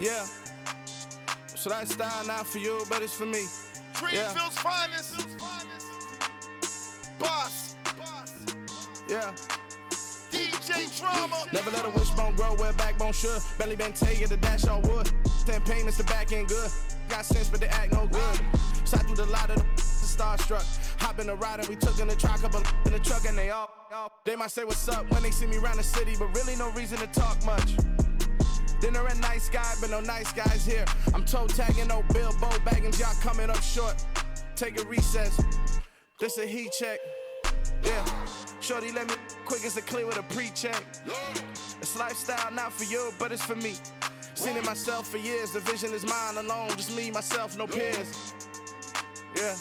Yeah. So that style not for you, but it's for me. Greenfield's finest. Boss. Yeah. DJ Drama. Never let a wishbone grow where a backbone should. Belly been taking the dash all wood. 10 payments, the back end good. Got sense, but they act no good. Side through the lot of the starstruck. Hop in the ride and we took in the truck, couple in the truck and they all. They might say what's up when they see me round the city, but really no reason to talk much. Dinner at nice guy, but no nice guys here. I'm toe tagging, no Bilbo baggins, y'all coming up short. Take a recess. This a heat check. Yeah. Shorty let me quick as a clear with a pre-check. It's lifestyle not for you, but it's for me. Seen it myself for years. The vision is mine alone. Just me, myself, no peers. Yeah.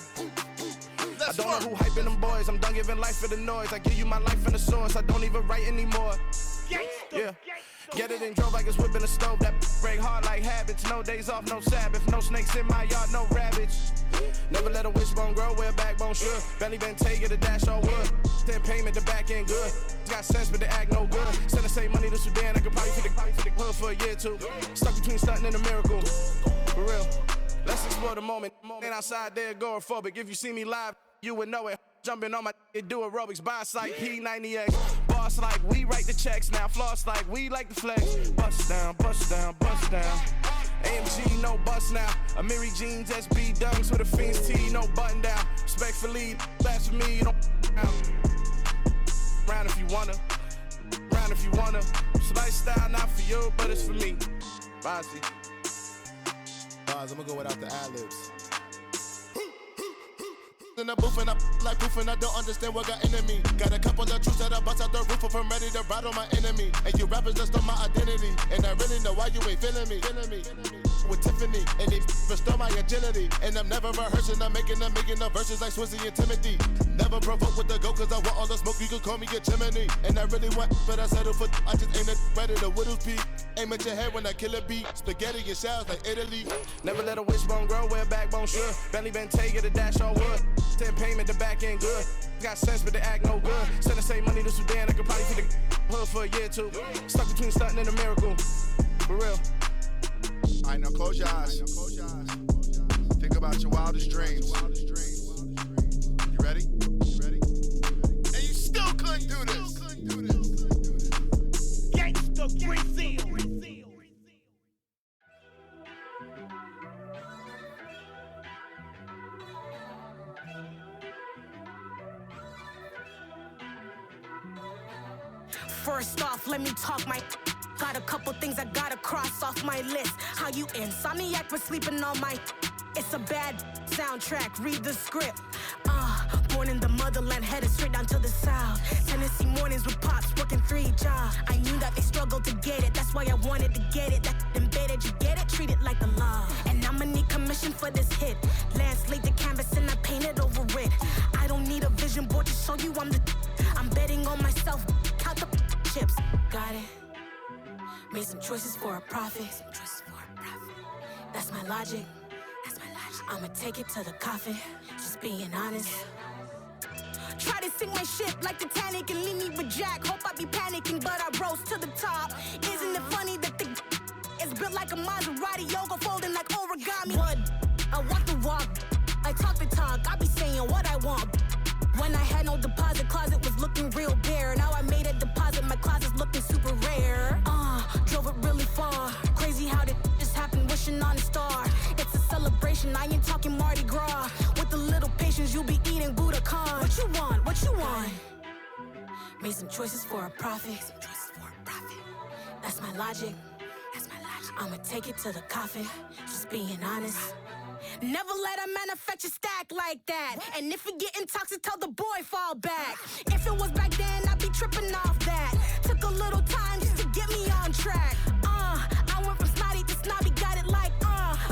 I don't know who hyping them boys. I'm done giving life for the noise. I give you my life in the source. I don't even write anymore. Yeah. Get it and drove like it's whipping a stove. That break hard like habits. No days off, no Sabbath. No snakes in my yard, no rabbits. Never let a wishbone grow where a backbone should. Belly been taking the dash all wood. 10 payment, the back end good. Got sense, but they act no good. Send the same money to Sudan. I could probably fit the hood for a year or two. Stuck between stunting and a miracle. For real. Let's explore the moment. Ain't outside there agoraphobic. If you see me live, you would know it. Jumping on my do aerobics, buy site P90X. Boss like we write the checks now. Floss like we like the flex. Bust down, bust down, bust down. AMG, no bust now. Amiri jeans, SB dunks with a Fiends T, no button down. Respectfully, blasphemy, you don't round if you wanna. Round if you wanna. It's lifestyle not for you, but it's for me. Bozzy. Bars, I'ma go without the ad-libs. In the booth and I like proof and I don't understand what got into me. Got a couple of truths that I bust out the roof if I'm ready to ride on my enemy. And you rappers just on my identity, and I really know why you ain't feeling me. With Tiffany, and they restore my agility. And I'm never rehearsing, I'm making the verses like Swizzy and Timothy. Never provoke with the go, cause I want all the smoke, you can call me a chimney. And I really want, but I settle for, I just aim at ready to Whittles peak. Aim at your head when I kill a beat. Spaghetti and shells like Italy. Never let a wishbone grow where a backbone should. Belly been taking the dash all wood. 10 payment, the back end good. Got sense, but they act no good. Send the same money to Sudan, I could probably fit the hood for a year or two. Stuck between stunting and a miracle. For real. Alright, now close your eyes. Think about your wildest dreams. You ready? And you still couldn't do this. Gangsta Brazil. First off, let me talk my. Got a couple things I gotta cross off my list. How you insomniac for sleeping on my. It's a bad soundtrack, read the script. Born in the motherland, headed straight down to the south. Tennessee mornings with pops, working 3 jobs. I knew that they struggled to get it, that's why I wanted to get it. That embedded, you get it, treat it like the law. And I'ma need commission for this hit. Lance laid the canvas and I painted over it. I don't need a vision board to show you I'm betting on myself, count the chips. Got it. Made some choices for a profit. That's my logic. I'ma take it to the coffin. Just being honest. Try to sink my ship like Titanic and leave me with Jack. Hope I be panicking, but I rose to the top. Isn't it funny that the is built like a Maserati, yoga folding like origami? What? I walk the walk. I talk the talk. I be saying what I want. When I had no deposit, closet was looking real bare. Now I made a deposit, my closet's looking super rare. Drove it really far. Crazy how did just happen, wishing on a star. It's a celebration, I ain't talking Mardi Gras. With a little patience, you'll be eating Budokan. What you want? What you want? Made some choices for a profit. That's my logic. I'ma take it to the coffin. Just being honest. Never let a manufacture stack like that. And if it getting toxic, tell the boy fall back. If it was back then, I'd be tripping off that. Took a little time just to get me on track. I went from snotty to snobby, got it like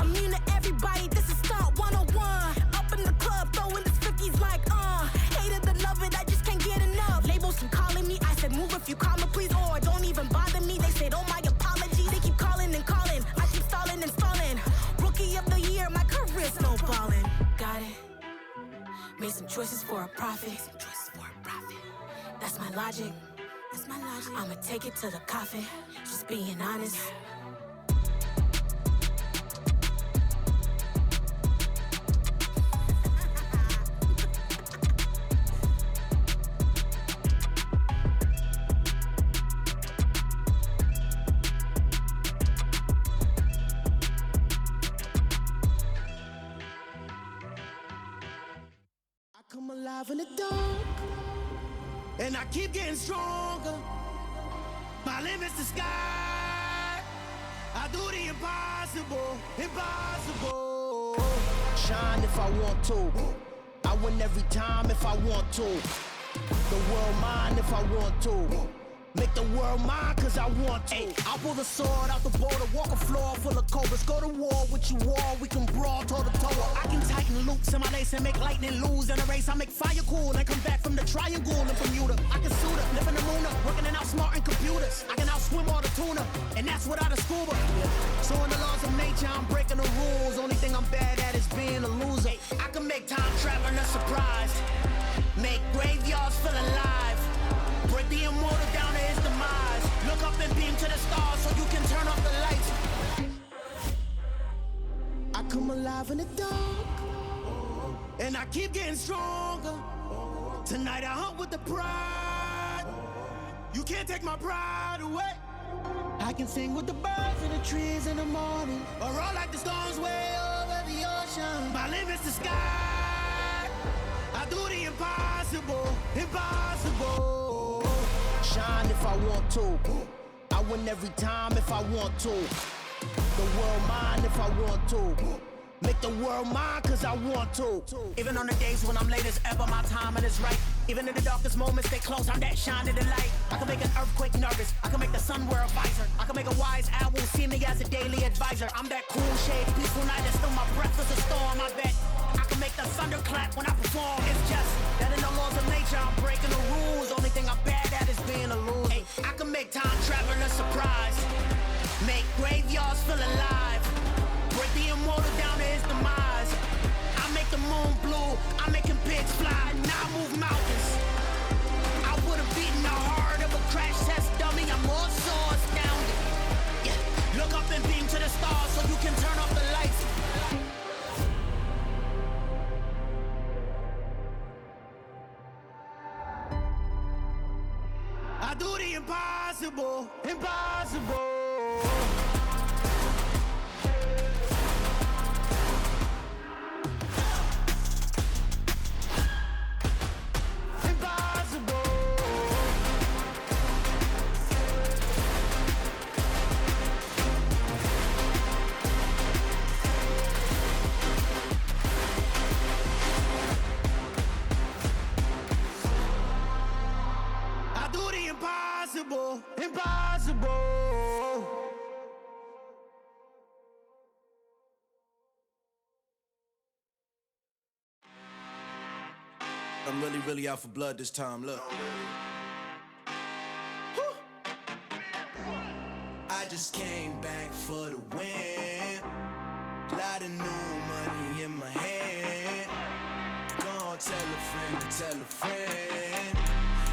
immune to everybody, this is stunt 101. Up in the club, throwing the 50s like hate it, and love it, I just can't get enough. Labels keep calling me, I said move if you call me please, or don't even bother me. They said oh my apologies, they keep calling and calling. I keep stalling and stalling. Rookie of the year, my career snowballing. Got it. Made some choices for a profit. That's my logic. I'ma take it to the coffin. Just being honest. alive in the dark, and I keep getting stronger. My limit's the sky. I do the impossible, impossible. Shine if I want to. I win every time if I want to. The world mine if I want to. Make the world mine cause I want to. Ay, I'll pull the sword out the border, walk a floor full of cobras. Go to war with you all, we can brawl toe to toe. I can tighten loops in my lace and make lightning lose in a race. I make fire cool and come back from the triangle in Bermuda. I can suit up, live in the moon up, working and outsmarting computers. I can outswim all the tuna, and that's without a scuba. So in the laws of nature, I'm breaking the rules. Only thing I'm bad at is being a loser. I can make time traveling a surprise, make graveyards feel alive, break the immortal down to his demise. Look up and beam to the stars so you can turn off the lights. I come alive in the dark, and I keep getting stronger. Tonight I hunt with the pride. You can't take my pride away. I can sing with the birds and the trees in the morning, or roll like the storms way over the ocean. My limit's the sky. I do the impossible, impossible. Shine if I want to. I win every time if I want to. The world mine if I want to. Make the world mine cause I want to. Even on the days when I'm late as ever, my timing is right. Even in the darkest moments, stay close, I'm that shining the light. I can make an earthquake nervous, I can make the sun wear a visor. I can make a wise owl see me as a daily advisor. I'm that cool shade, peaceful night, and still my breath is a storm, I bet. I can make the thunder clap when I perform. It's just that in the laws of nature, I'm breaking the rules. Only thing I'm bad at is being a loser. Ay, I can make time traveling a surprise, make graveyards feel alive, break the immortal down to his demise. I make the moon blue, I'm making pigs fly, now I move mountains. I would've beaten the heart of a crash test dummy, I'm more so astounded. Yeah, look up and beam to the stars so you can turn off the lights. I do the impossible, impossible. Impossible, impossible. I'm really out for blood this time, look. I just came back for the win. Lot of new money in my hand. Go on, tell a friend to tell a friend.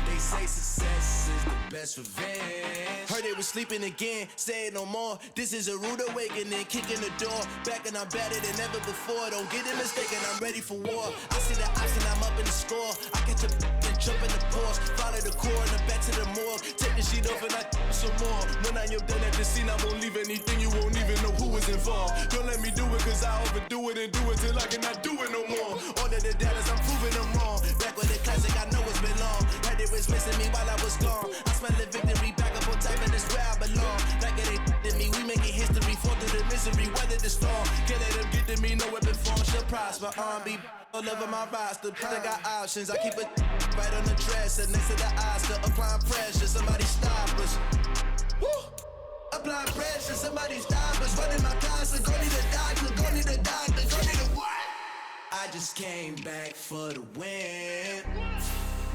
They say success is the best revenge. Heard they was sleeping again, say it no more. This is a rude awakening, kicking the door. Back and I'm better than ever before. Don't get it mistaken, I'm ready for war. I see the option, I'm up in the score. I catch a and jump in the Porsche. Follow the core and then back to the morgue. Take the sheet off and I some more. When I am done at the scene, I won't leave anything. You won't even know who was involved. Don't let me do it cause I overdo it and do it till I cannot do it no more. All of the doubters, I'm proving them wrong. Back with the classic, I know it's been long. Heard it was missing me while I was gone. I smell the victory, back up on time and it's where I belong. Like it ain't to me, we making history. Fall through the misery, weather the storm. Can't let them get to me, no weapon form shall prosper. R&B all over my roster, I got options. I keep it right on the dresser, next to the Oscar. Applying pressure, somebody stop us. Woo! Applying pressure, somebody stop us. Running my closet, go need a doctor, go need a doctor, go need a what? I just came back for the win.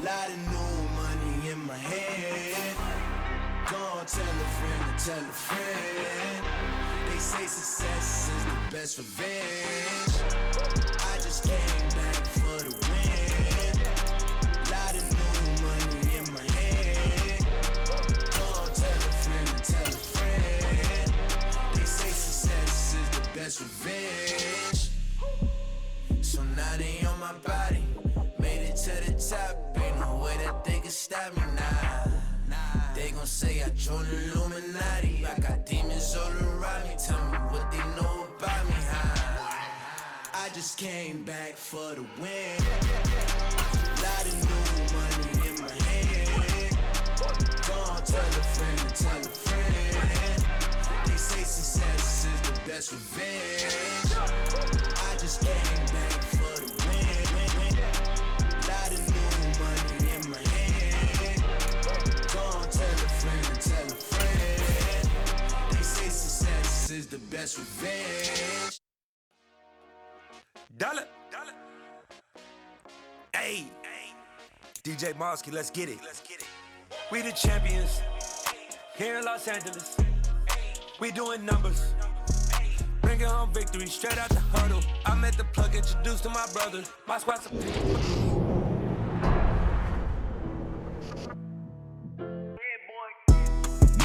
Lot of new money in my hand. Go on, tell a friend to tell a friend. They say success is the best revenge. I just came back for the win. Lot of new money in my hand. Go on, tell a friend to tell a friend. They say success is the best revenge. So now they on my body, made it to the top. Ain't no way that they can stop me now. They gon' say I joined the Illuminati. I got demons all around me. Tell me what they know about me, huh? I just came back for the win. Lot of new money in my hand. Gonna tell a friend to tell a friend. They say success is the best revenge. I just came back for the win. Lot of new money in my hand. Gonna tell a friend to tell a friend. They say success is the best revenge. Dollar. Hey, DJ Mosky, let's get it. We the champions here in Los Angeles. We doing numbers. Bringing home victory straight out the huddle. I met the plug, introduced to my brother. My squad's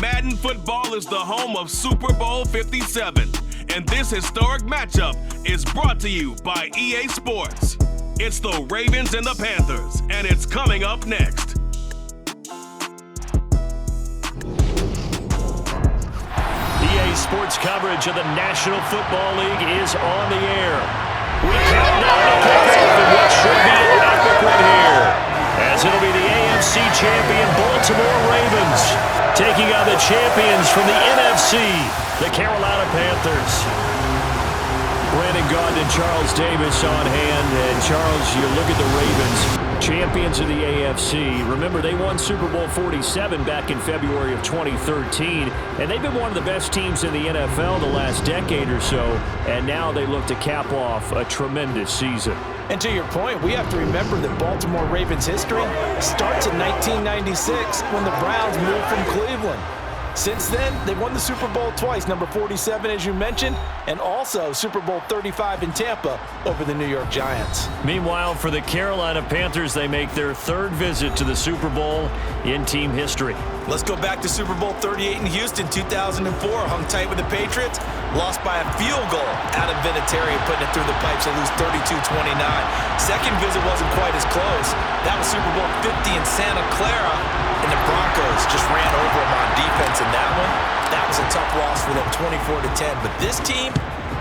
Madden Football is the home of Super Bowl 57, and this historic matchup is brought to you by EA Sports. It's the Ravens and the Panthers, and it's coming up next. EA Sports coverage of the National Football League is on the air. We count down to kickoff in what should be an epic one here, as it'll be the AFC champion Baltimore Ravens taking on the champions from the NFC, the Carolina Panthers. Brandon Gaudin and Charles Davis on hand. And Charles, you look at the Ravens, champions of the AFC. Remember, they won Super Bowl 47 back in February of 2013. And they've been one of the best teams in the NFL the last decade or so. And now they look to cap off a tremendous season. And to your point, we have to remember that Baltimore Ravens history starts in 1996 when the Browns moved from Cleveland. Since then, they've won the Super Bowl twice, number 47, as you mentioned, and also Super Bowl 35 in Tampa over the New York Giants. Meanwhile, for the Carolina Panthers, they make their third visit to the Super Bowl in team history. Let's go back to Super Bowl 38 in Houston, 2004. Hung tight with the Patriots, lost by a field goal out of Vinatieri, putting it through the pipes and lose 32-29. Second visit wasn't quite as close. That was Super Bowl 50 in Santa Clara, and the Broncos just ran over them on defense in that one. That was a tough loss for them, 24-10. But this team,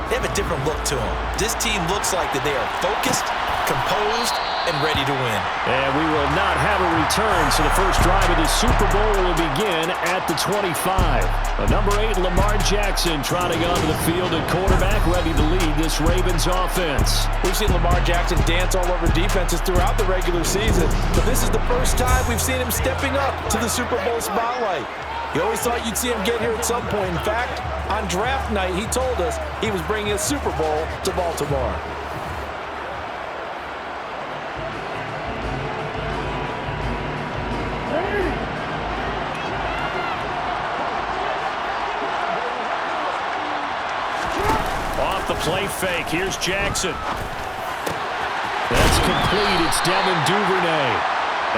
they have a different look to them. This team looks like that they are focused, composed, and ready to win. And we will not have a return, so the first drive of the Super Bowl will begin at the 25. Number 8, Lamar Jackson trotting onto the field at quarterback, ready to lead this Ravens offense. We've seen Lamar Jackson dance all over defenses throughout the regular season, but this is the first time we've seen him stepping up to the Super Bowl spotlight. You always thought you'd see him get here at some point. In fact, on draft night, he told us he was bringing a Super Bowl to Baltimore. Off the play fake, here's Jackson. That's complete, it's Devin Duvernay.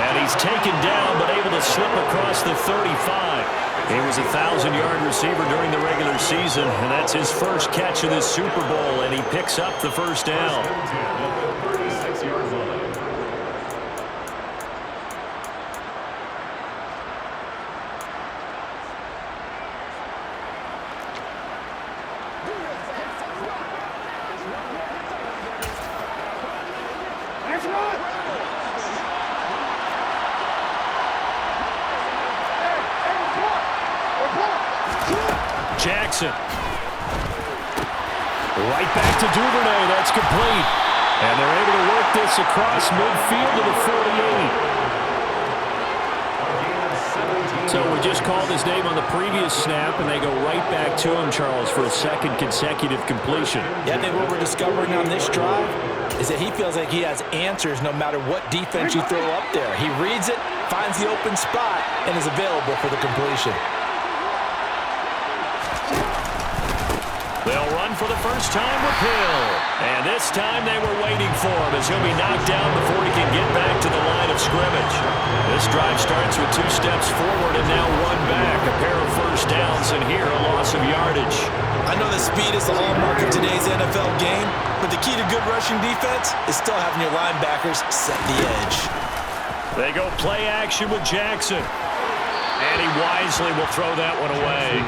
And he's taken down, but able to slip across the 35. He was a 1,000-yard receiver during the regular season, and that's his first catch of this Super Bowl, and he picks up the first down. Jackson. Right back to Duvernay. That's complete. And they're able to work this across midfield to the 48. So we just called his name on the previous snap, and they go right back to him, Charles, for a second consecutive completion. Yeah, I think what we're discovering on this drive is that he feels like he has answers no matter what defense you throw up there. He reads it, finds the open spot, and is available for the completion. They'll run for the first time with Hill. And this time they were waiting for him as he'll be knocked down before he can get back to the line of scrimmage. This drive starts with 2 steps forward and now 1 back. A pair of first downs and here a loss of yardage. I know that speed is the hallmark of today's NFL game, but the key to good rushing defense is still having your linebackers set the edge. They go play action with Jackson. And he wisely will throw that one away.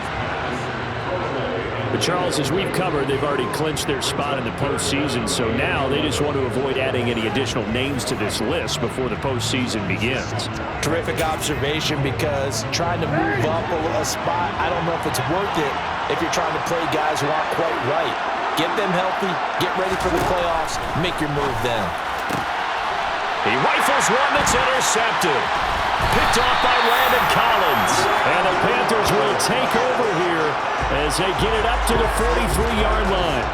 But Charles, as we've covered, they've already clinched their spot in the postseason, so now they just want to avoid adding any additional names to this list before the postseason begins. Terrific observation, because trying to move up a spot, I don't know if it's worth it if you're trying to play guys who aren't quite right. Get them healthy, get ready for the playoffs, make your move then. He rifles one that's intercepted. Picked off by Landon Collins. And the Panthers will take over here as they get it up to the 43-yard line.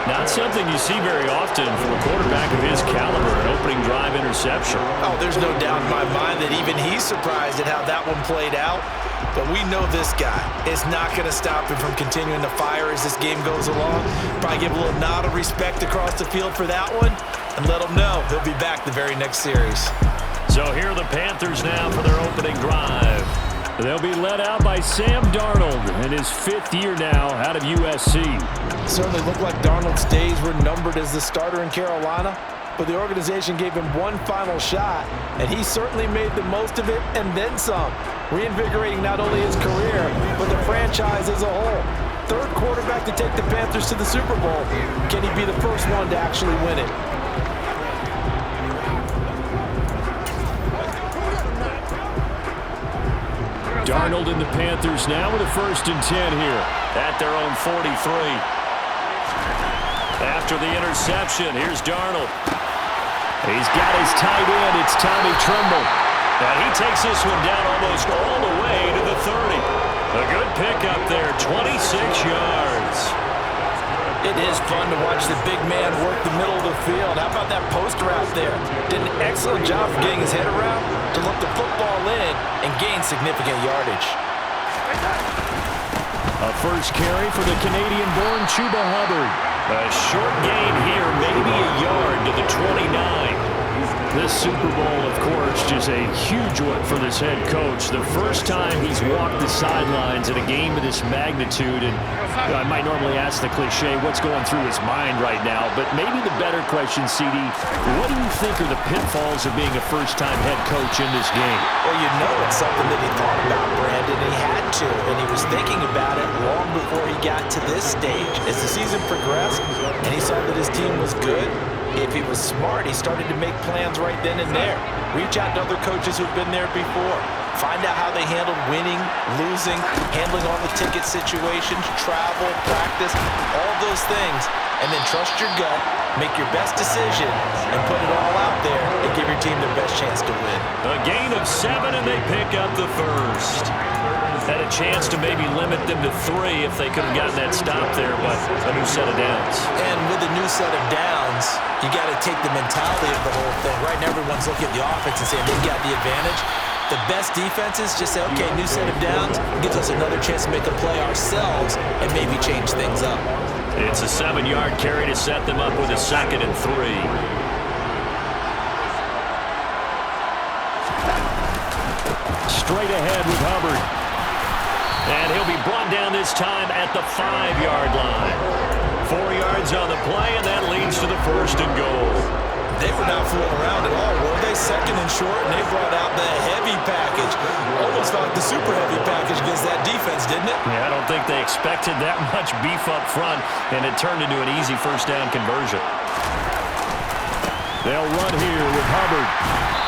Not something you see very often from a quarterback of his caliber, an opening drive interception. Oh, there's no doubt in my mind that even he's surprised at how that one played out. But we know this guy is not going to stop him from continuing to fire as this game goes along. Probably give a little nod of respect across the field for that one and let him know he'll be back the very next series. So here are the Panthers now for their opening drive. They'll be led out by Sam Darnold in his 5th year now out of USC. Certainly looked like Darnold's days were numbered as the starter in Carolina, but the organization gave him one final shot, and he certainly made the most of it and then some, reinvigorating not only his career, but the franchise as a whole. 3rd quarterback to take the Panthers to the Super Bowl. Can he be the first one to actually win it? Darnold and the Panthers now with a 1st and 10 here at their own 43. After the interception, here's Darnold. He's got his tight end. It's Tommy Tremble. And he takes this one down almost all the way to the 30. A good pickup there, 26 yards. It is fun to watch the big man work the middle of the field. How about that post route there? Did an excellent job of getting his head around to look the football in and gain significant yardage. A first carry for the Canadian-born Chuba Hubbard. A short gain here, maybe a yard to the 29. This Super Bowl, of course, just a huge one for this head coach. The first time he's walked the sidelines at a game of this magnitude. And I might normally ask the cliche, what's going through his mind right now? But maybe the better question, CD, what do you think are the pitfalls of being a first-time head coach in this game? Well, you know it's something that he thought about, Brandon. He had to, and he was thinking about it long before he got to this stage. As the season progressed and he saw that his team was good, if he was smart, he started to make plans right then and there. Reach out to other coaches who've been there before. Find out how they handled winning, losing, handling all the ticket situations, travel, practice, all those things. And then trust your gut, make your best decision, and put it all out there and give your team their best chance to win. A gain of 7, and they pick up the first. Had a chance to maybe limit them to 3 if they could have gotten that stop there, but a new set of downs. And with a new set of downs, you got to take the mentality of the whole thing. Right now, everyone's looking at the offense and saying they've got the advantage. The best defenses just say, okay, new set of downs, gives us another chance to make a play ourselves and maybe change things up. It's a 7-yard carry to set them up with a 2nd and 3. Straight ahead with Hubbard. And he'll be brought down this time at the 5-yard line. 4 yards on the play, and that leads to the 1st and goal. They were not fooling around at all, were they? 2nd and short, and they brought out the heavy package. Almost felt like the super heavy package against that defense, didn't it? Yeah, I don't think they expected that much beef up front, and it turned into an easy 1st down conversion. They'll run here with Hubbard.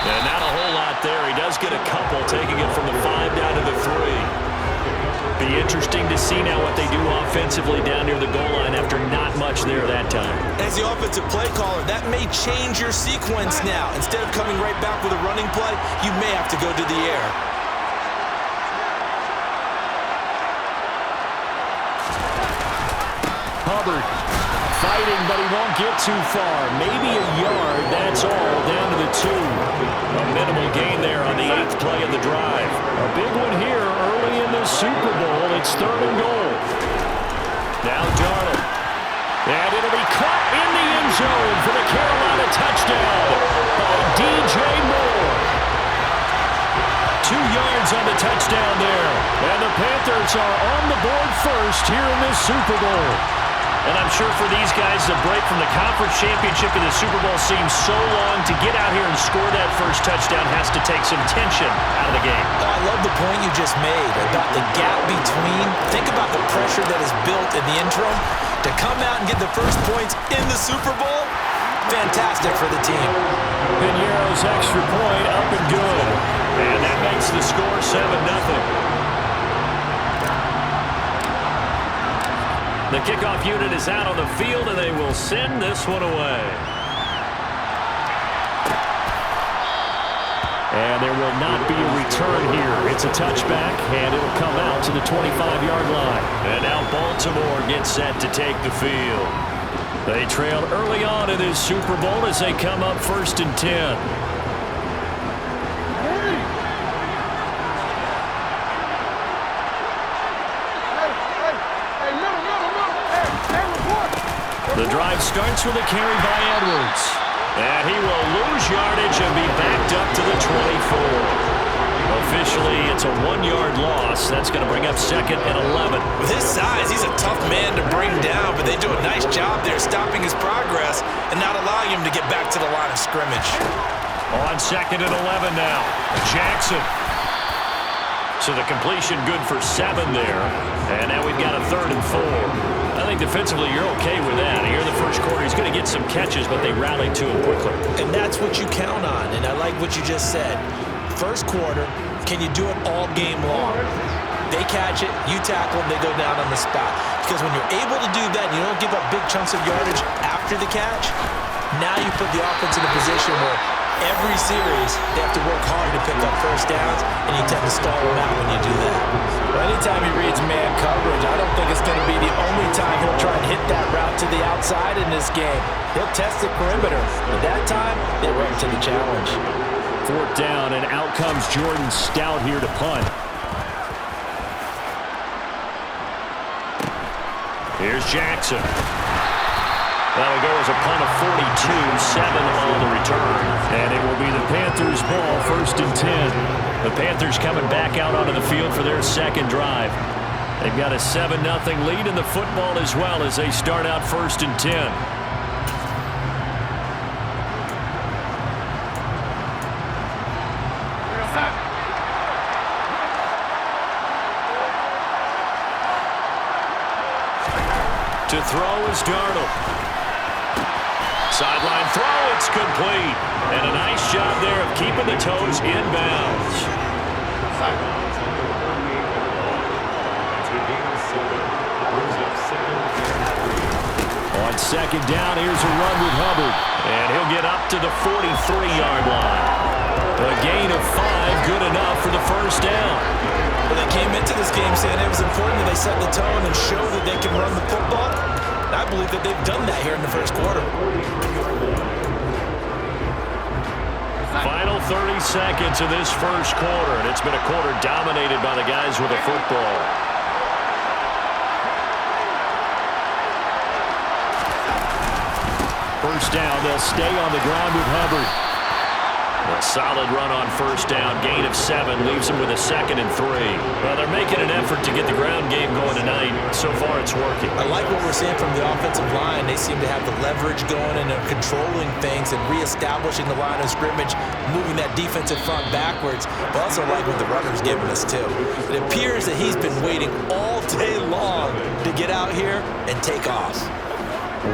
And not a whole lot there. He does get a couple, taking it from the 5 down to the 3. Be interesting to see now what they do offensively down near the goal line after not much there that time. As the offensive play caller, that may change your sequence now. Instead of coming right back with a running play, you may have to go to the air. Hubbard fighting, but he won't get too far. Maybe a yard, that's all, down to the 2. A minimal gain there on the 8th play of the drive. A big one here early in the Super Bowl. It's 3rd and goal. Now Darnold. And it'll be caught in the end zone for the Carolina touchdown by DJ Moore. 2 yards on the touchdown there. And the Panthers are on the board first here in this Super Bowl. And I'm sure for these guys, the break from the conference championship and the Super Bowl seems so long. To get out here and score that first touchdown has to take some tension out of the game. Oh, I love the point you just made about the gap between. Think about the pressure that is built in the interim. To come out and get the first points in the Super Bowl, fantastic for the team. Piñeiro's extra point up and good. And that makes the score 7-0. The kickoff unit is out on the field, and they will send this one away. And there will not be a return here. It's a touchback, and it'll come out to the 25-yard line. And now Baltimore gets set to take the field. They trailed early on in this Super Bowl as they come up 1st and 10. The drive starts with a carry by Edwards. And he will lose yardage and be backed up to the 24. Officially, it's a 1-yard loss. That's going to bring up 2nd and 11. With his size, he's a tough man to bring down, but they do a nice job there stopping his progress and not allowing him to get back to the line of scrimmage. On 2nd and 11 now. Jackson. So the completion good for 7 there. And now we've got a 3rd and 4. I think defensively you're okay with that. Here in the first quarter, he's going to get some catches, but they rallied to him quickly. And that's what you count on, and I like what you just said. First quarter, can you do it all game long? They catch it, you tackle them, they go down on the spot. Because when you're able to do that, and you don't give up big chunks of yardage after the catch, now you put the offense in a position where every series they have to work hard to pick up first downs, and you tend to stall them out when you do that. Well, anytime he reads man coverage, I don't think it's going to be the only time he'll try and hit that route to the outside in this game. He'll test the perimeter, but that time, they were up to the challenge. 4th down, and out comes Jordan Stout here to punt. Here's Jackson. That'll go as a punt of 42, 7 on the return. And it will be the Panthers' ball, 1st and 10. The Panthers coming back out onto the field for their 2nd drive. They've got a 7-0 lead in the football as well as they start out 1st and 10. To throw is Darnold. Sideline throw, it's complete. And a nice job there of keeping the toes in bounds. On 2nd down, here's a run with Hubbard. And he'll get up to the 43-yard line. A gain of 5, good enough for the 1st down. Well, they came into this game saying it was important that they set the tone and show that they can run the football. I believe that they've done that here in the first quarter. Final 30 seconds of this first quarter, and it's been a quarter dominated by the guys with the football. First down, they'll stay on the ground with Hubbard. A solid run on 1st down, gain of 7, leaves them with a 2nd and 3. Well, they're making an effort to get the ground game going tonight. So far, it's working. I like what we're seeing from the offensive line. They seem to have the leverage going, and they're controlling things and reestablishing the line of scrimmage, moving that defensive front backwards. But also like what the runner's giving us, too. It appears that he's been waiting all day long to get out here and take off.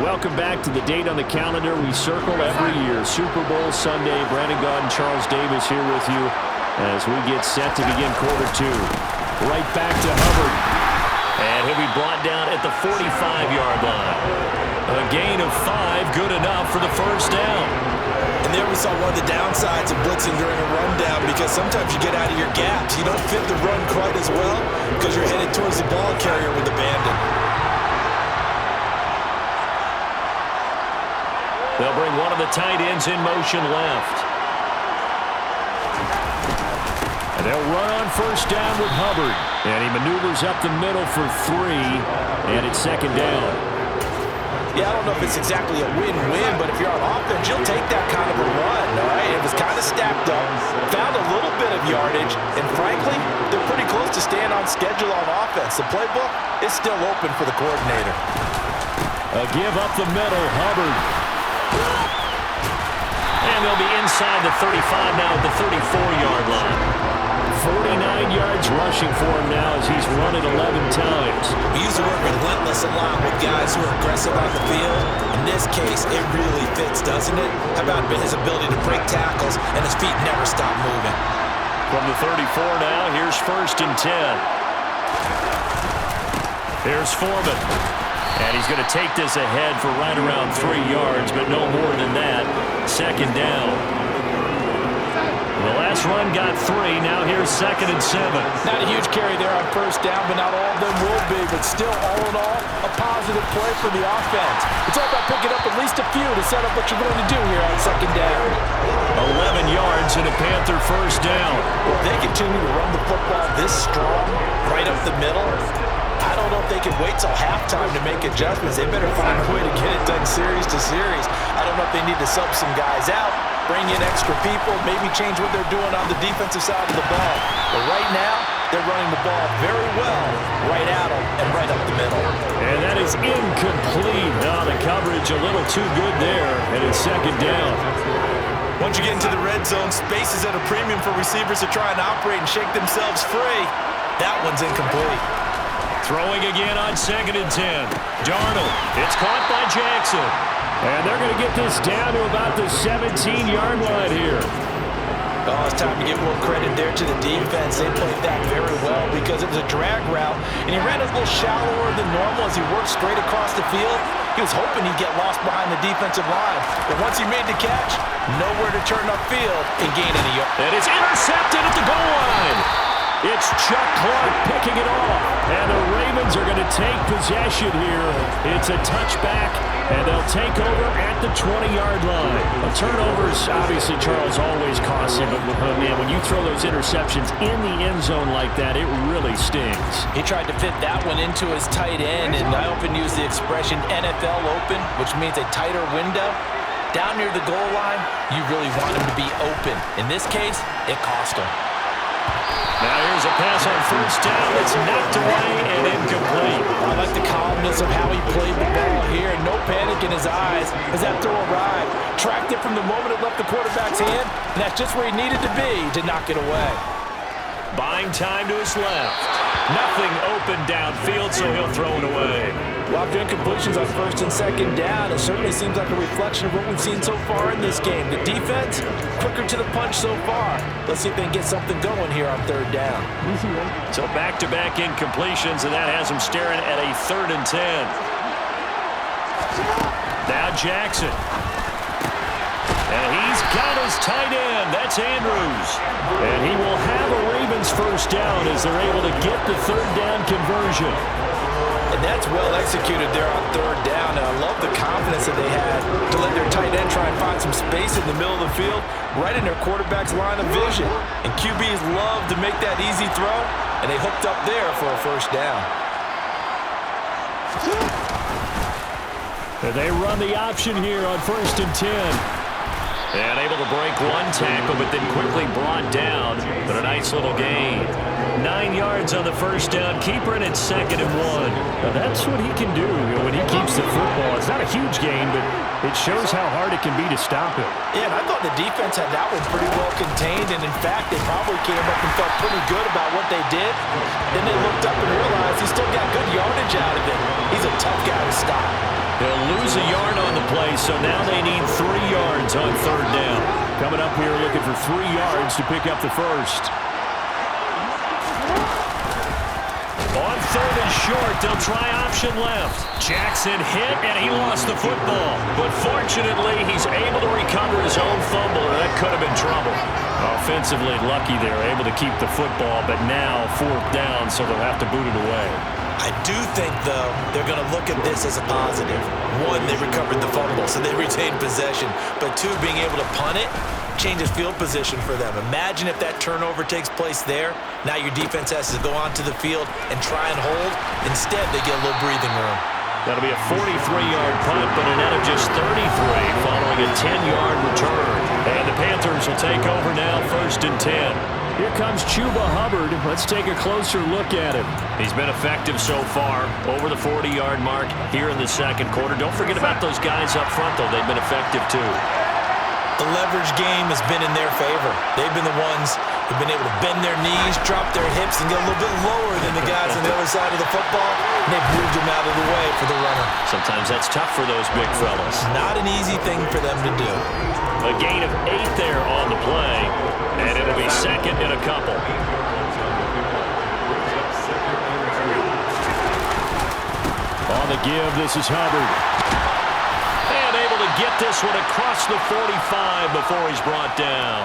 Welcome back to the date on the calendar we circle every year. Super Bowl Sunday. Brandon Gaudin, Charles Davis here with you as we get set to begin quarter 2. Right back to Hubbard. And he'll be brought down at the 45-yard line. A gain of 5, good enough for the 1st down. And there we saw one of the downsides of blitzing during a rundown, because sometimes you get out of your gaps. You don't fit the run quite as well because you're headed towards the ball carrier with abandon. They'll bring one of the tight ends in motion left. And they'll run on 1st down with Hubbard. And he maneuvers up the middle for 3. And it's 2nd down. Yeah, I don't know if it's exactly a win-win, but if you're on offense, you'll take that kind of a run, all right? It was kind of stacked up, found a little bit of yardage, and frankly, they're pretty close to staying on schedule on offense. The playbook is still open for the coordinator. A give up the middle, Hubbard. And they'll be inside the 35 now at the 34-yard line. 49 yards rushing for him now as he's run it 11 times. We use the word relentless a lot with guys who are aggressive on the field. In this case, it really fits, doesn't it? How about his ability to break tackles and his feet never stop moving? From the 34 now, here's 1st and 10. Here's Foreman. And he's going to take this ahead for right around 3 yards, but no more than that. 2nd down. The last run got 3. Now here's 2nd and 7. Not a huge carry there on 1st down, but not all of them will be. But still, all in all, a positive play for the offense. It's all about picking up at least a few to set up what you're going to do here on 2nd down. 11 yards and a Panther 1st down. Well, if they continue to run the football this strong, right up the middle, I don't know if they can wait till halftime to make adjustments. They better find a way to get it done series to series. I don't know if they need to sub some guys out, bring in extra people, maybe change what they're doing on the defensive side of the ball. But right now, they're running the ball very well, right at them and right up the middle. And that is incomplete. The coverage a little too good there, and it's 2nd down. Once you get into the red zone, space is at a premium for receivers to try and operate and shake themselves free. That one's incomplete. Throwing again on 2nd and 10. Darnold. It's caught by Jackson. And they're going to get this down to about the 17-yard line here. Oh, it's time to give more credit there to the defense. They played that very well because it was a drag route, and he ran a little shallower than normal as he worked straight across the field. He was hoping he'd get lost behind the defensive line. But once he made the catch, nowhere to turn upfield and gain any yards. And it's intercepted at the goal line. It's Chuck Clark picking it off. And the Ravens are going to take possession here. It's a touchback, and they'll take over at the 20-yard line. A turnovers, obviously, Charles, always costs him. But, man, when you throw those interceptions in the end zone like that, it really stings. He tried to fit that one into his tight end, and I often use the expression NFL open, which means a tighter window. Down near the goal line, you really want him to be open. In this case, it cost him. Now here's a pass on 1st down. It's knocked away and incomplete. I like the calmness of how he played the ball here. No panic in his eyes as that throw arrived. Tracked it from the moment it left the quarterback's hand, and that's just where he needed to be to knock it away. Buying time to his left. Nothing open downfield, so he'll throw it away. A lot of incompletions on 1st and 2nd down. It certainly seems like a reflection of what we've seen so far in this game. The defense, quicker to the punch so far. Let's see if they can get something going here on 3rd down. So back-to-back incompletions, and that has him staring at a 3rd and 10. Now Jackson. And he's got his tight end. That's Andrews. And he will have a Ravens 1st down as they're able to get the 3rd down conversion. And that's well executed there on 3rd down. And I love the confidence that they had to let their tight end try and find some space in the middle of the field, right in their quarterback's line of vision. And QBs love to make that easy throw, and they hooked up there for a 1st down. And they run the option here on 1st and 10. And able to break one tackle, but then quickly brought down. But a nice little gain. 9 yards on the 1st down. Keeper in at 2nd and 1. Now that's what he can do when he keeps the football. It's not a huge gain, but it shows how hard it can be to stop him. Yeah, and I thought the defense had that one pretty well contained. And in fact, they probably came up and felt pretty good about what they did. Then they looked up and realized he still got good yardage out of it. He's a tough guy to stop. They'll lose a yard on the play, so now they need 3 yards on 3rd down. Coming up here looking for 3 yards to pick up the 1st. On 3rd and short, they'll try option left. Jackson hit, and he lost the football. But fortunately, he's able to recover his own fumble, or that could have been trouble. Offensively lucky there, able to keep the football, but now 4th down, so they'll have to boot it away. I do think, though, they're going to look at this as a positive. 1, they recovered the fumble, so they retained possession. But 2, being able to punt it changes field position for them. Imagine if that turnover takes place there. Now your defense has to go onto the field and try and hold. Instead, they get a little breathing room. That'll be a 43-yard punt, but a net of just 33 following a 10-yard return. And the Panthers will take over now, 1st and 10. Here comes Chuba Hubbard. Let's take a closer look at him. He's been effective so far, over the 40-yard mark here in the second quarter. Don't forget about those guys up front, though. They've been effective, too. The leverage game has been in their favor. They've been the ones who've been able to bend their knees, drop their hips, and get a little bit lower than the guys on the other side of the football. And they've moved them out of the way for the runner. Sometimes that's tough for those big fellas. Not an easy thing for them to do. A gain of 8 there on the play, and it'll be second and a couple. On the give, this is Hubbard. And able to get this one across the 45 before he's brought down.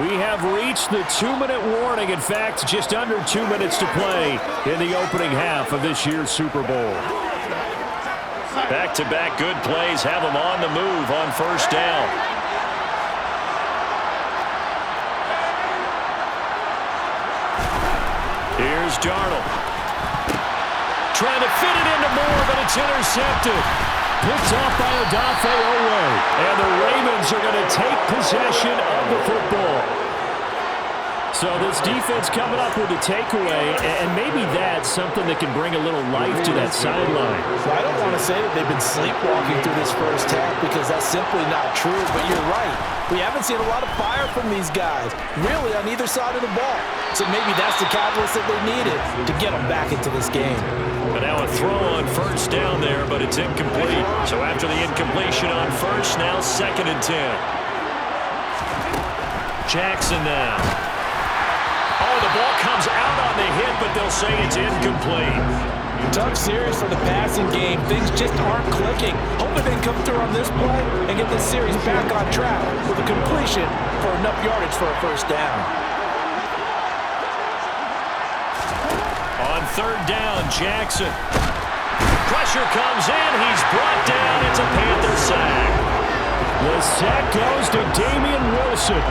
We have reached the 2-minute warning. In fact, just under 2 minutes to play in the opening half of this year's Super Bowl. Back-to-back good plays have them on the move on first down. Here's Darnold. Trying to fit it into Moore, but it's intercepted. Picked off by Odafe Oweh. And the Ravens are going to take possession of the football. So this defense coming up with a takeaway, and maybe that's something that can bring a little life to that sideline. So I don't want to say that they've been sleepwalking through this first half because that's simply not true, but you're right. We haven't seen a lot of fire from these guys, really, on either side of the ball. So maybe that's the catalyst that they needed to get them back into this game. But now a throw on first down there, but it's incomplete. So after the incompletion on first, now 2nd and 10. Jackson now. Oh, the ball comes out on the hit, but they'll say it's incomplete. Tough series for the passing game. Things just aren't clicking. Hoping they can come through on this play and get this series back on track with a completion for enough yardage for a first down. On 3rd down, Jackson. Pressure comes in. He's brought down. It's a Panther sack. The sack goes to Damian Wilson.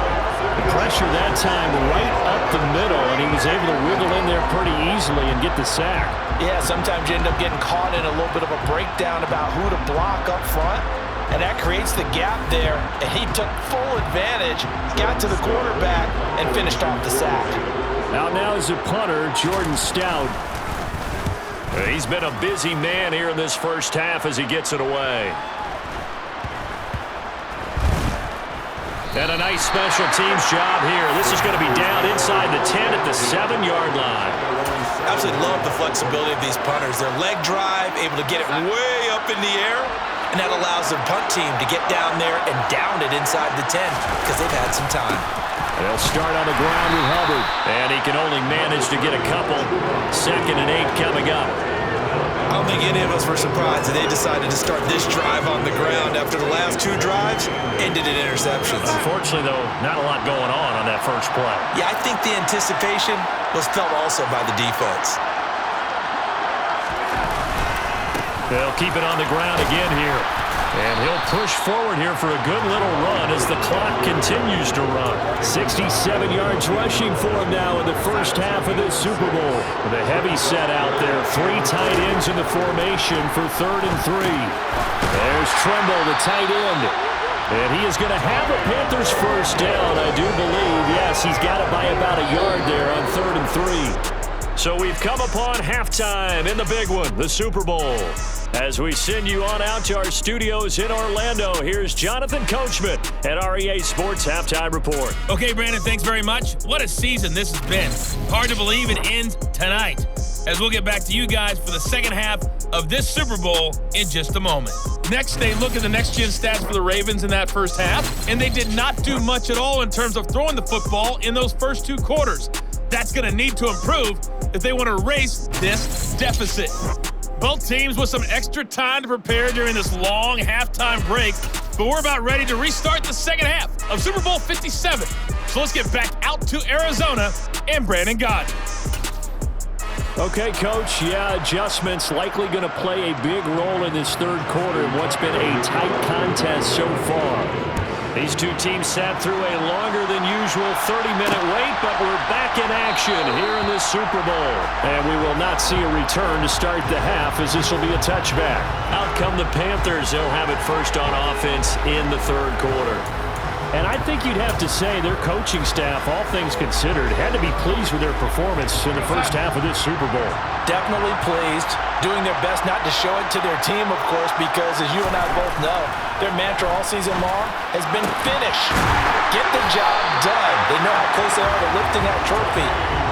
The pressure that time right up the middle, and he was able to wiggle in there pretty easily and get the sack. Yeah, sometimes you end up getting caught in a little bit of a breakdown about who to block up front, and that creates the gap there, and he took full advantage, got to the quarterback, and finished off the sack. Out now is a punter, Jordan Stout. He's been a busy man here in this first half as he gets it away. And a nice special teams job here. This is going to be down inside the 10 at the 7-yard line. Absolutely love the flexibility of these punters. Their leg drive, able to get it way up in the air, and that allows the punt team to get down there and down it inside the 10 because they've had some time. They'll start on the ground with Hubbard, and he can only manage to get a couple. 2nd and 8 coming up. I don't think any of us were surprised that they decided to start this drive on the ground after the last 2 drives ended in interceptions. Unfortunately, though, not a lot going on that first play. Yeah, I think the anticipation was felt also by the defense. They'll keep it on the ground again here. And he'll push forward here for a good little run as the clock continues to run. 67 yards rushing for him now in the first half of this Super Bowl. With a heavy set out there. 3 tight ends in the formation for 3rd and 3. There's Tremble, the tight end. And he is going to have a Panthers first down, I do believe. Yes, he's got it by about a yard there on 3rd and 3. So we've come upon halftime in the big one, the Super Bowl. As we send you on out to our studios in Orlando, here's Jonathan Coachman at our EA Sports Halftime Report. Okay, Brandon, thanks very much. What a season this has been. Hard to believe it ends tonight, as we'll get back to you guys for the second half of this Super Bowl in just a moment. Next, they look at the next-gen stats for the Ravens in that first half, and they did not do much at all in terms of throwing the football in those first 2 quarters. That's going to need to improve if they want to erase this deficit. Both teams with some extra time to prepare during this long halftime break, but we're about ready to restart the second half of Super Bowl 57. So let's get back out to Arizona and Brandon Gaudin. Okay, Coach, adjustments likely going to play a big role in this third quarter in what's been a tight contest so far. These 2 teams sat through a longer than usual 30-minute wait, but we're back in action here in this Super Bowl. And we will not see a return to start the half, as this will be a touchback. Out come the Panthers. They'll have it first on offense in the third quarter. And I think you'd have to say their coaching staff, all things considered, had to be pleased with their performance in the first half of this Super Bowl. Definitely pleased, doing their best not to show it to their team, of course, because as you and I both know, their mantra all season long has been finish. Get the job done. They know how close they are to lifting that trophy.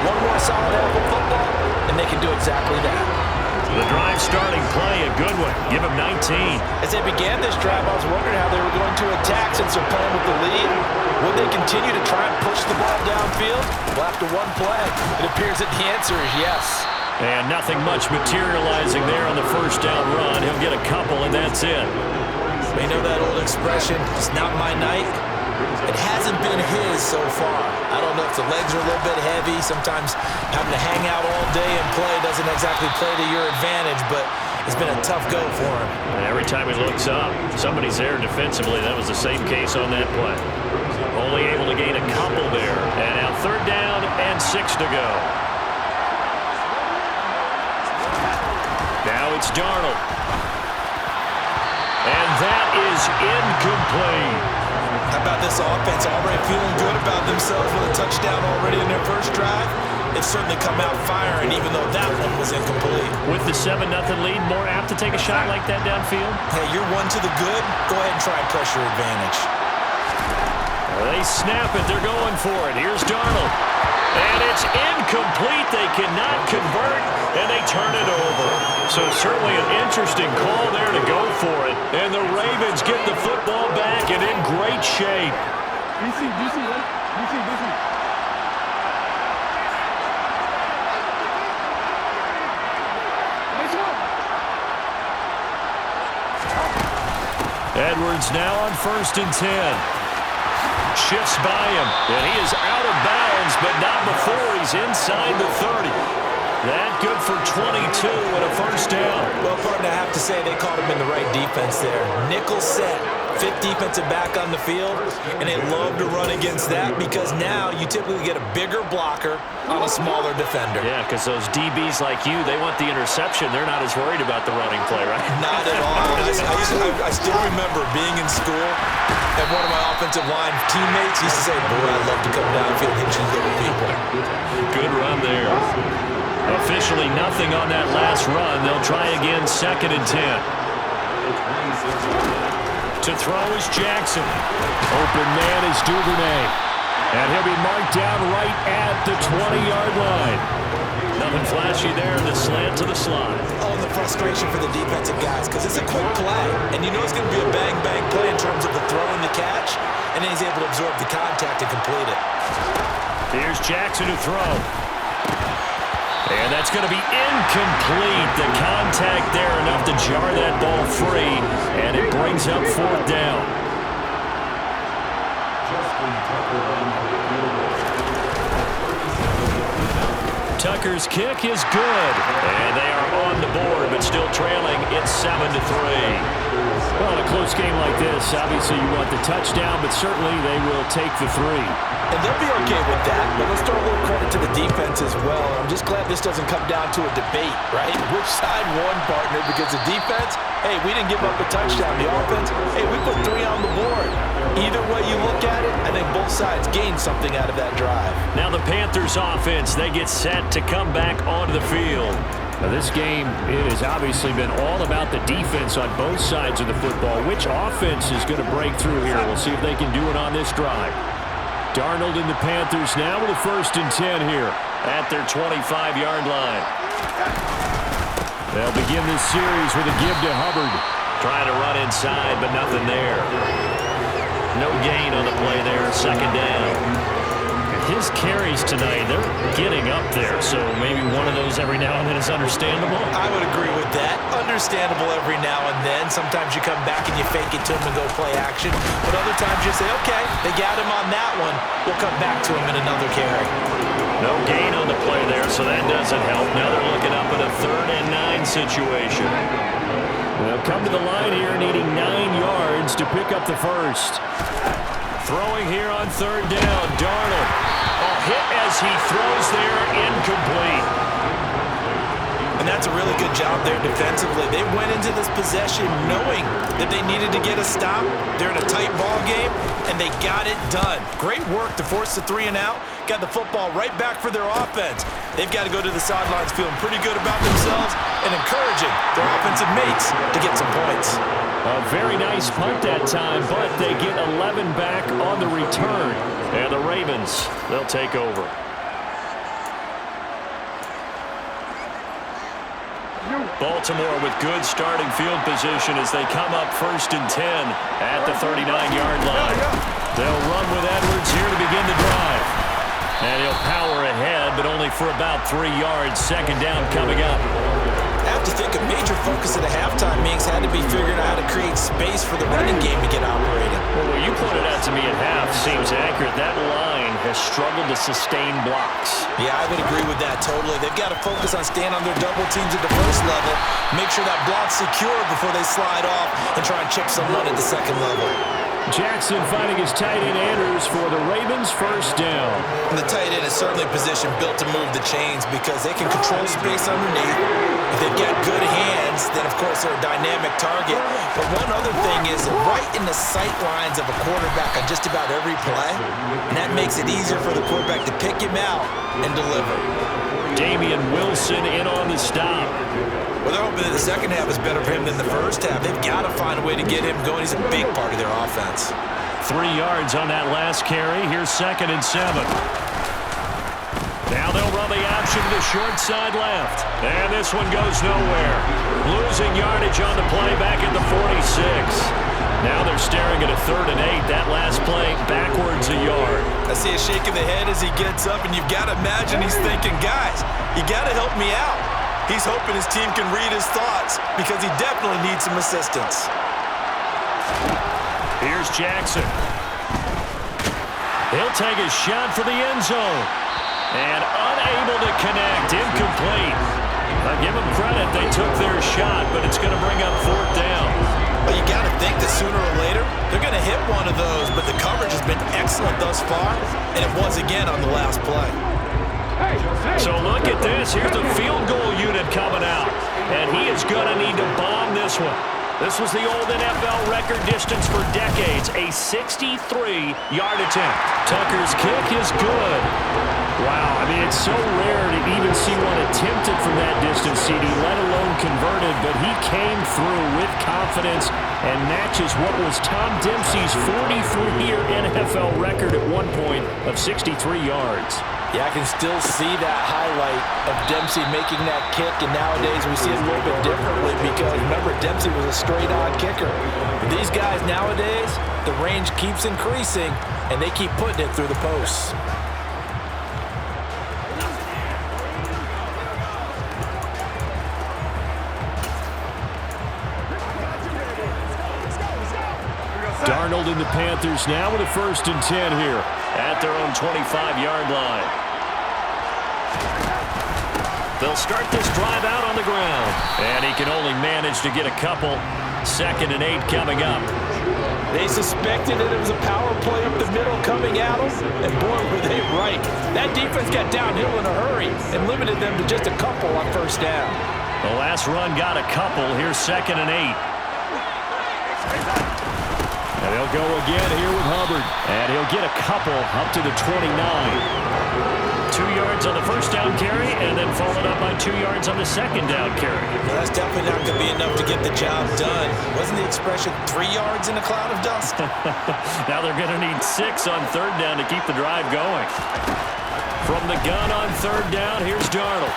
One more solid half of football, and they can do exactly that. The drive starting play, a good one. Give them 19. As they began this drive, I was wondering how they were going to attack since they're playing with the lead. Would they continue to try and push the ball downfield? Well, after one play, it appears that the answer is yes. And nothing much materializing there on the first down run. He'll get a couple, and that's it. They know that old expression, it's not my night. It hasn't been his so far. I don't know if the legs are a little bit heavy. Sometimes having to hang out all day and play doesn't exactly play to your advantage, but it's been a tough go for him. And every time he looks up, somebody's there defensively. That was the same case on that play. Only able to gain a couple there. And now third down and 6 to go. Now it's Darnold. And that is incomplete. How about this offense already feeling good about themselves with a touchdown already in their first drive? They've certainly come out firing, even though that one was incomplete. With the 7-0 lead, more apt to take a shot like that downfield? Hey, you're one to the good. Go ahead and try and press your advantage. They snap it. They're going for it. Here's Darnold. And it's incomplete. They cannot convert, and they turn it over. So certainly an interesting call there to go for it. And the Ravens get the football back and in great shape. DC. Edwards now on 1st and 10. Shifts by him, and he is out of bounds, but not before he's inside the 30. That good for 22 and a first down. Well, partner, I have to say they caught him in the right defense there. Nickel set, 5th defensive back on the field, and they love to run against that because now you typically get a bigger blocker on a smaller defender. Yeah, because those DBs like you, they want the interception. They're not as worried about the running play, right? Not at all. I still remember being in school, and one of my offensive line teammates used to say, boy, I'd love to come downfield and hit you little people. Good run there. Officially nothing on that last run. They'll try again, 2nd and 10. To throw is Jackson. Open man is Duvernay. And he'll be marked down right at the 20-yard line. Nothing flashy there. The slant to the slot. Oh, and the frustration for the defensive guys because it's a quick play. And you know it's going to be a bang-bang play in terms of the throw and the catch. And then he's able to absorb the contact and complete it. Here's Jackson to throw. And that's going to be incomplete. The contact there enough to jar that ball free. And it brings up 4th down. Tucker's kick is good. And they are on the board, but still trailing. It's 7-3. Well, in a close game like this, obviously you want the touchdown, but certainly they will take the 3. And they'll be okay with that, but let's throw a little credit to the defense as well. I'm just glad this doesn't come down to a debate, right? Which side won, partner? Because the defense, hey, we didn't give up a touchdown. The offense, hey, we put 3 on the board. Either way you look at it, I think both sides gained something out of that drive. Now the Panthers offense, they get set to come back onto the field. Now this game, it has obviously been all about the defense on both sides of the football. Which offense is going to break through here? We'll see if they can do it on this drive. Darnold and the Panthers now with a 1st and 10 here at their 25-yard line. They'll begin this series with a give to Hubbard. Trying to run inside, but nothing there. No gain on the play there, 2nd down. His carries tonight, they're getting up there, so maybe one of those every now and then is understandable. I would agree with that. Understandable every now and then. Sometimes you come back and you fake it to him and go play action. But other times you say, okay, they got him on that one. We'll come back to him in another carry. No gain on the play there, so that doesn't help. Now they're looking up at a 3rd and 9 situation. They'll come to the line here needing 9 yards to pick up the first. Throwing here on 3rd down, Darnold. Hit as he throws there, incomplete. And that's a really good job there defensively. They went into this possession knowing that they needed to get a stop. They're in a tight ball game, and they got it done. Great work to force the 3 and out. Got the football right back for their offense. They've got to go to the sidelines feeling pretty good about themselves and encouraging their offensive mates to get some points. A very nice punt that time, but they get 11 back on the return. And the Ravens, they'll take over. Baltimore with good starting field position as they come up 1st and 10 at the 39-yard line. They'll run with Edwards here to begin the drive. And he'll power ahead, but only for about 3 yards. 2nd down coming up. I have to think a major focus at the halftime meetings had to be figuring out how to create space for the running game to get operated. Well, what you pointed out to me at half seems accurate. That line has struggled to sustain blocks. Yeah, I would agree with that totally. They've got to focus on staying on their double teams at the first level, make sure that block's secure before they slide off and try and chip someone at the second level. Jackson finding his tight end Andrews for the Ravens, 1st down. And the tight end is certainly a position built to move the chains because they can control space underneath. If they've got good hands, then of course they're a dynamic target. But one other thing is right in the sight lines of a quarterback on just about every play, and that makes it easier for the quarterback to pick him out and deliver. Damian Wilson in on the stop. Well, they're hoping that the second half is better for him than the first half. They've got to find a way to get him going. He's a big part of their offense. 3 yards on that last carry. Here's 2nd and 7. Now they'll run the option to the short side left. And this one goes nowhere. Losing yardage on the play back at the 46. Now they're staring at a 3rd and 8. That last play backwards a yard. I see a shake of the head as he gets up, and you've got to imagine he's thinking, guys, you got to help me out. He's hoping his team can read his thoughts because he definitely needs some assistance. Here's Jackson. He'll take a shot for the end zone. And unable to connect. Incomplete. I give them credit. They took their shot, but it's going to bring up 4th down. Well, you got to think that sooner or later, they're going to hit one of those, but the coverage has been excellent thus far, and it was again on the last play. So look at this. Here's the field goal unit coming out. And he is going to need to bomb this one. This was the old NFL record distance for decades. A 63-yard attempt. Tucker's kick is good. Wow, I mean, it's so rare to even see one attempted from that distance, CD, let alone converted. But he came through with confidence and matches what was Tom Dempsey's 43-year NFL record at one point of 63 yards. Yeah, I can still see that highlight of Dempsey making that kick, and nowadays we see it a little bit differently because, remember, Dempsey was a straight-on kicker. But these guys nowadays, the range keeps increasing, and they keep putting it through the posts. Darnold and the Panthers now with a 1st and 10 here at their own 25-yard line. They'll start this drive out on the ground. And he can only manage to get a couple. 2nd and 8 coming up. They suspected that it was a power play up the middle coming at them, and boy, were they right. That defense got downhill in a hurry and limited them to just a couple on 1st down. The last run got a couple. Here's 2nd and 8. And they'll go again here with Hubbard. And he'll get a couple up to the 29. 2 yards on the 1st down carry, and then followed up by 2 yards on the 2nd down carry. Well, that's definitely not going to be enough to get the job done. Wasn't the expression 3 yards in a cloud of dust? Now they're going to need 6 on 3rd down to keep the drive going. From the gun on 3rd down, here's Darnold.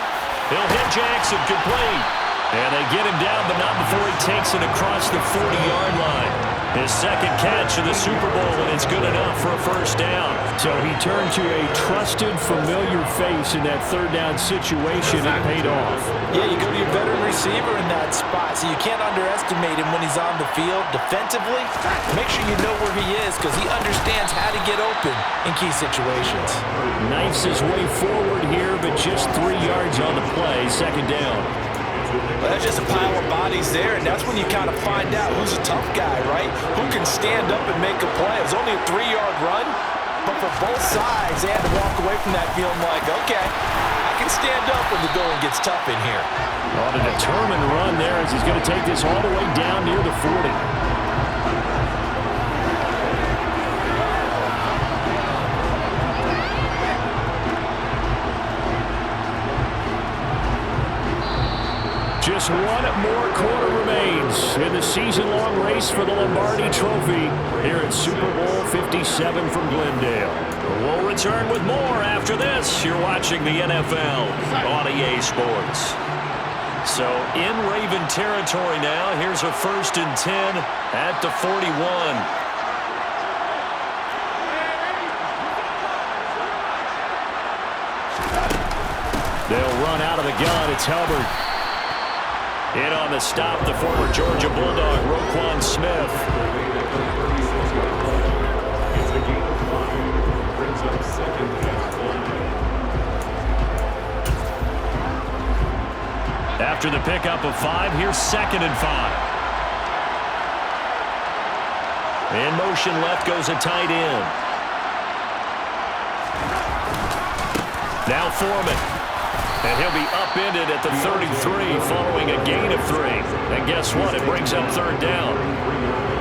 He'll hit Jackson, complete. And they get him down, but not before he takes it across the 40-yard line. His 2nd catch of the Super Bowl, and it's good enough for a 1st down. So he turned to a trusted, familiar face in that 3rd down situation. It paid off. Yeah, you go to your veteran receiver in that spot, so you can't underestimate him when he's on the field. Defensively, make sure you know where he is because he understands how to get open in key situations. Knifes his way forward here, but just 3 yards on the play. 2nd down. Well, that's just a pile of bodies there, and that's when you kind of find out who's a tough guy, right? Who can stand up and make a play. It was only a 3-yard run, but for both sides, they had to walk away from that feeling like, okay, I can stand up when the going gets tough in here. On a determined run there as he's going to take this all the way down near the 40. Just one more quarter remains in the season-long race for the Lombardi Trophy here at Super Bowl 57 from Glendale. We'll return with more after this. You're watching the NFL on EA Sports. So in Raven territory now. Here's a 1st and 10 at the 41. They'll run out of the gun. It's Hubbard. In on the stop, the former Georgia Bulldog, Roquan Smith. After the pickup of 5, here's 2nd and 5. In motion left goes a tight end. Now Foreman. And he'll be upended at the 33 following a gain of 3. And guess what? It brings up 3rd down.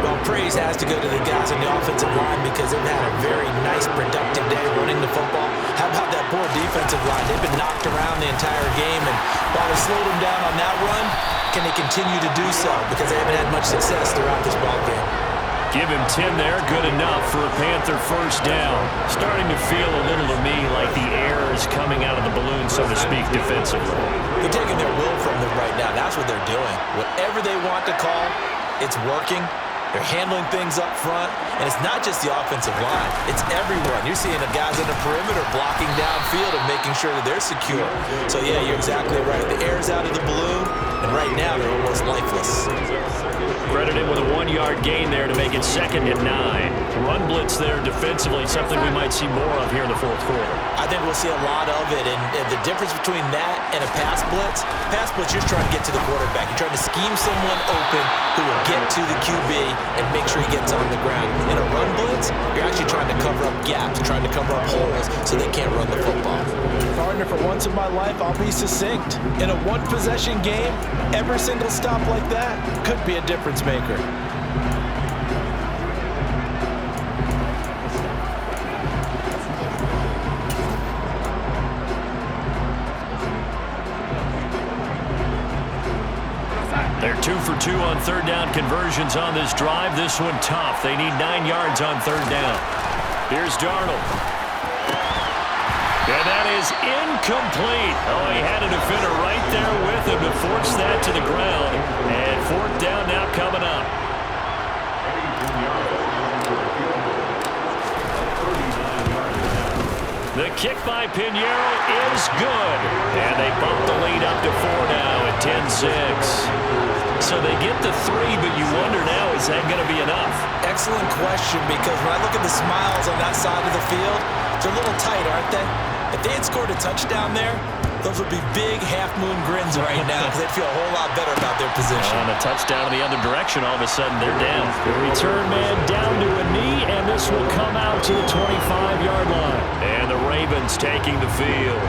Well, praise has to go to the guys on the offensive line because they've had a very nice, productive day running the football. How about that poor defensive line? They've been knocked around the entire game, and while they slowed them down on that run, can they continue to do so? Because they haven't had much success throughout this ball game. Give him 10 there, good enough for a Panther 1st down. Starting to feel a little to me like the air is coming out of the balloon, so to speak, defensively. They're taking their will from them right now. That's what they're doing. Whatever they want to call, it's working. They're handling things up front, and it's not just the offensive line. It's everyone. You're seeing the guys on the perimeter blocking downfield and making sure that they're secure. So, yeah, you're exactly right. The air's out of the balloon, and right now they're almost lifeless. Credited with a 1-yard gain there to make it 2nd and 9. Run blitz there defensively, something we might see more of here in the 4th quarter. I think we'll see a lot of it, and the difference between that and a pass blitz, you're trying to get to the quarterback. You're trying to scheme someone open who will get to the QB and make sure he gets on the ground. In a run blitz, you're actually trying to cover up gaps, trying to cover up holes so they can't run the football. Partner, for once in my life, I'll be succinct. In a one-possession game, every single stop like that could be a difference maker. They're 2 for 2 on 3rd down conversions on this drive. This one tough. They need 9 yards on 3rd down. Here's Darnold. And that is incomplete. Oh, he had a defender right there with him to force that to the ground. And 4th down now coming up. The kick by Pinheiro is good. And they bump the lead up to 4 now at 10-6. So they get the 3, but you wonder now, is that going to be enough? Excellent question, because when I look at the smiles on that side of the field, they're a little tight, aren't they? If they had scored a touchdown there, those would be big half-moon grins right now because they'd feel a whole lot better about their position. On a touchdown in the other direction, all of a sudden they're down. The return man down to a knee, and this will come out to the 25-yard line. And the Ravens taking the field.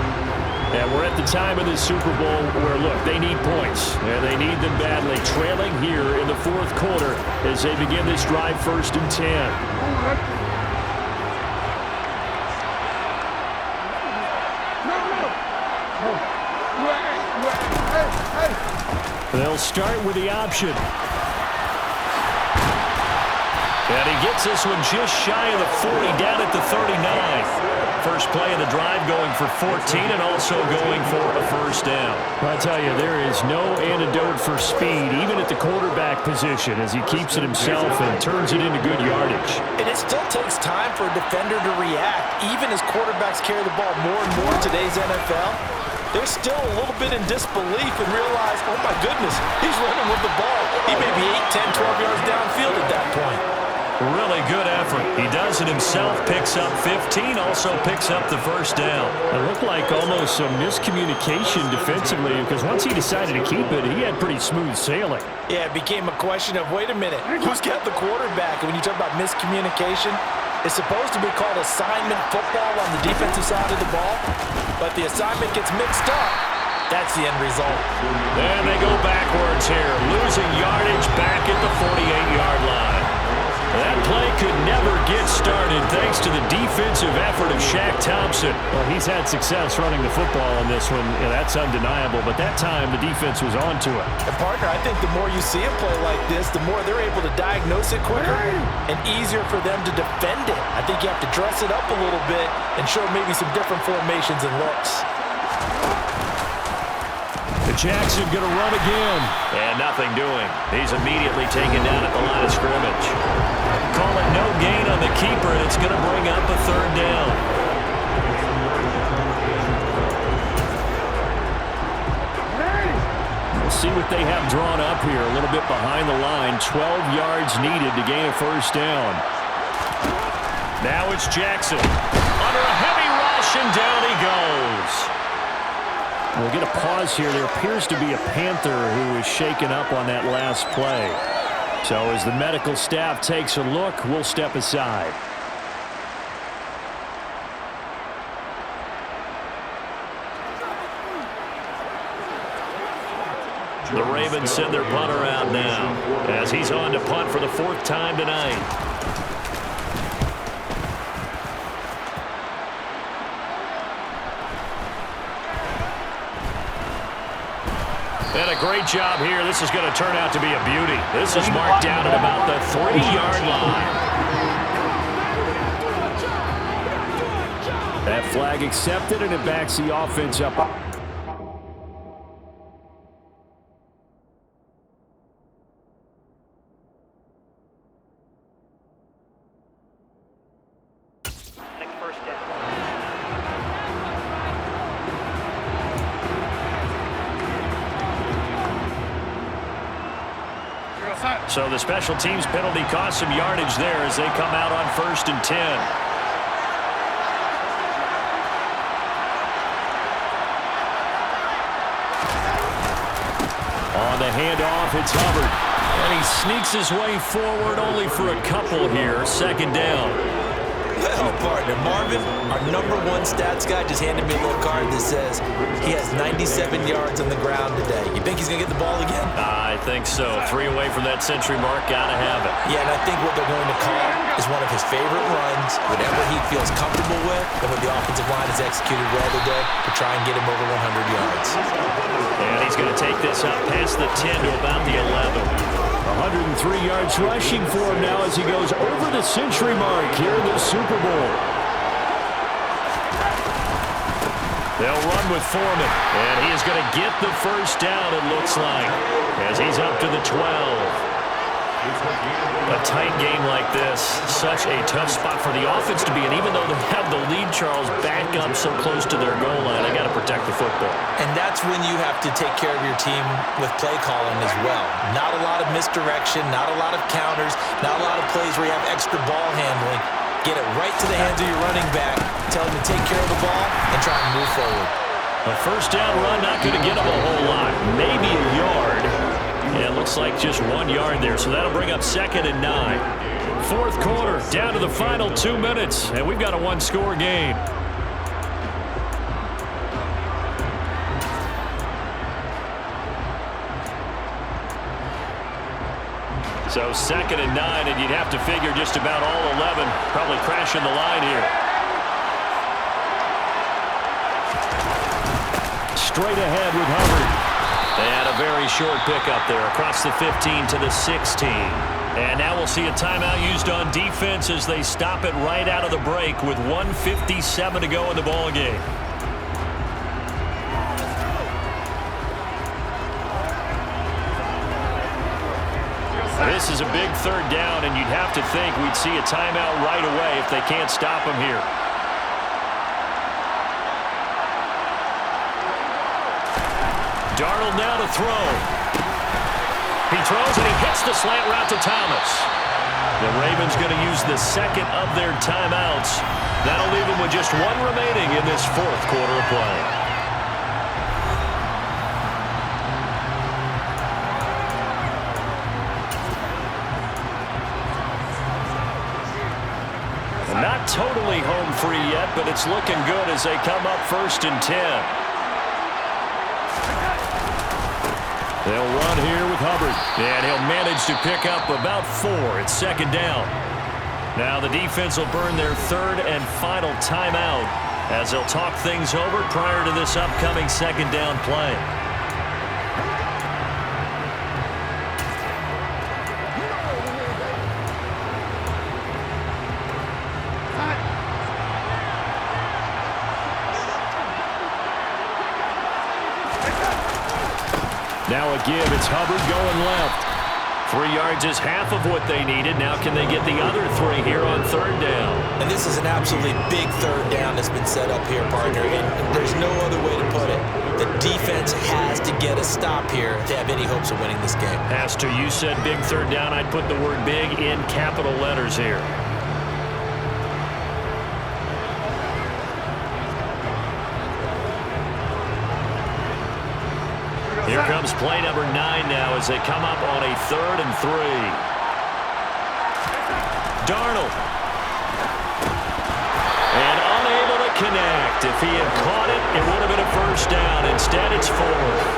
And we're at the time of the Super Bowl where, look, they need points. And they need them badly. Trailing here in the 4th quarter as they begin this drive 1st and 10. They'll start with the option. And he gets this one just shy of the 40, down at the 39. First play of the drive going for 14 and also going for a 1st down. I tell you, there is no antidote for speed, even at the quarterback position, as he keeps it himself and turns it into good yardage. And it still takes time for a defender to react. Even as quarterbacks carry the ball more and more in today's NFL, they're still a little bit in disbelief and realize, oh my goodness, he's running with the ball. He may be 8, 10, 12 yards downfield at that point. Really good effort. He does it himself, picks up 15, also picks up the 1st down. It looked like almost some miscommunication defensively because once he decided to keep it, he had pretty smooth sailing. Yeah, it became a question of, wait a minute, who's got the quarterback? And when you talk about miscommunication, it's supposed to be called assignment football on the defensive side of the ball, but the assignment gets mixed up. That's the end result. And they go backwards here, losing yardage back at the 48-yard line. That play could never get started thanks to the defensive effort of Shaq Thompson. Well, he's had success running the football in this one. That's undeniable, but that time the defense was on to it. And partner, I think the more you see a play like this, the more they're able to diagnose it quicker and easier for them to defend it. I think you have to dress it up a little bit and show maybe some different formations and looks. Jackson going to run again. And nothing doing. He's immediately taken down at the line of scrimmage. Call it no gain on the keeper, and it's going to bring up a third down. We'll see what they have drawn up here. A little bit behind the line. 12 yards needed to gain a first down. Now it's Jackson. Under a heavy rush, and down he goes. We'll get a pause here. There appears to be a Panther who was shaken up on that last play. So as the medical staff takes a look, we'll step aside. The Ravens send their punter out now as he's on to punt for the 4th time tonight. And a great job here. This is going to turn out to be a beauty. This is marked down at about the 3-yard line. That flag accepted, and it backs the offense up. So the special teams penalty cost some yardage there as they come out on 1st and 10. On the handoff, it's Hubbard. And he sneaks his way forward only for a couple here. 2nd down. Well, partner, Marvin, our #1 stats guy, just handed me a little card that says he has 97 yards on the ground today. You think he's going to get the ball again? I think so. 3 away from that century mark. Got to have it. Yeah, and I think what they're going to call is one of his favorite runs, whatever he feels comfortable with, and when the offensive line has executed well today, to try and get him over 100 yards. And he's going to take this up past the 10 to about the 11. 103 yards rushing for him now as he goes over the century mark here in the Super Bowl. They'll run with Foreman, and he is going to get the first down, it looks like, as he's up to the 12. A tight game like this, such a tough spot for the offense to be in. Even though they have the lead, Charles, back up so close to their goal line, they got to protect the football. And that's when you have to take care of your team with play calling as well. Not a lot of misdirection, not a lot of counters, not a lot of plays where you have extra ball handling. Get it right to the hands of your running back, tell him to take care of the ball, and try and move forward. A first down run, not going to get him a whole lot. Maybe a yard. Yeah, it looks like just 1 yard there, so that'll bring up 2nd and 9. 4th quarter, down to the final 2 minutes, and we've got a 1-score game. So 2nd and 9, and you'd have to figure just about all 11 probably crashing the line here. Straight ahead with Hubbard. And a very short pickup there across the 15 to the 16. And now we'll see a timeout used on defense as they stop it right out of the break with 1:57 to go in the ball game. This is a big 3rd down, and you'd have to think we'd see a timeout right away if they can't stop him here. Darnold now to throw. He throws and he hits the slant route to Thomas. The Ravens going to use the 2nd of their timeouts. That'll leave them with just 1 remaining in this 4th quarter of play. Not totally home free yet, but it's looking good as they come up 1st and 10. They'll run here with Hubbard, and he'll manage to pick up about 4. It's 2nd down. Now the defense will burn their third and final timeout as they'll talk things over prior to this upcoming second down play. Now a give. It's Hubbard going left. 3 yards is half of what they needed. Now can they get the other 3 here on third down? And this is an absolutely big third down that's been set up here, partner. And there's no other way to put it. The defense has to get a stop here to have any hopes of winning this game. Pastor, you said big third down. I'd put the word big in capital letters here. Here comes play number 9 now as they come up on a 3rd and 3. Darnold. And unable to connect. If he had caught it, it would have been a first down. Instead, it's 4th.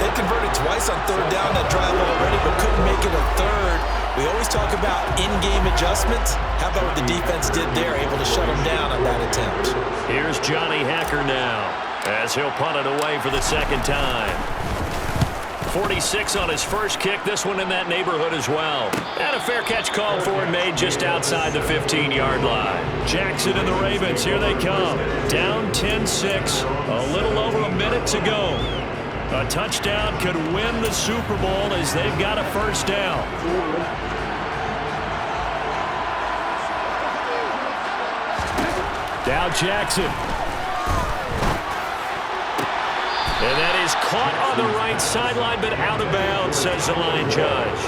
They converted twice on third down that drive already, but couldn't make it a third. We always talk about in-game adjustments. How about what the defense did there, able to shut them down on that attempt? Here's Johnny Hacker now, as he'll punt it away for the second time. 46 on his first kick, this one in that neighborhood as well. And a fair catch called for and made just outside the 15-yard line. Jackson and the Ravens, here they come. Down 10-6, a little over a minute to go. A touchdown could win the Super Bowl as they've got a first down. Now Jackson. And that is caught on the right sideline, but out of bounds, says the line judge.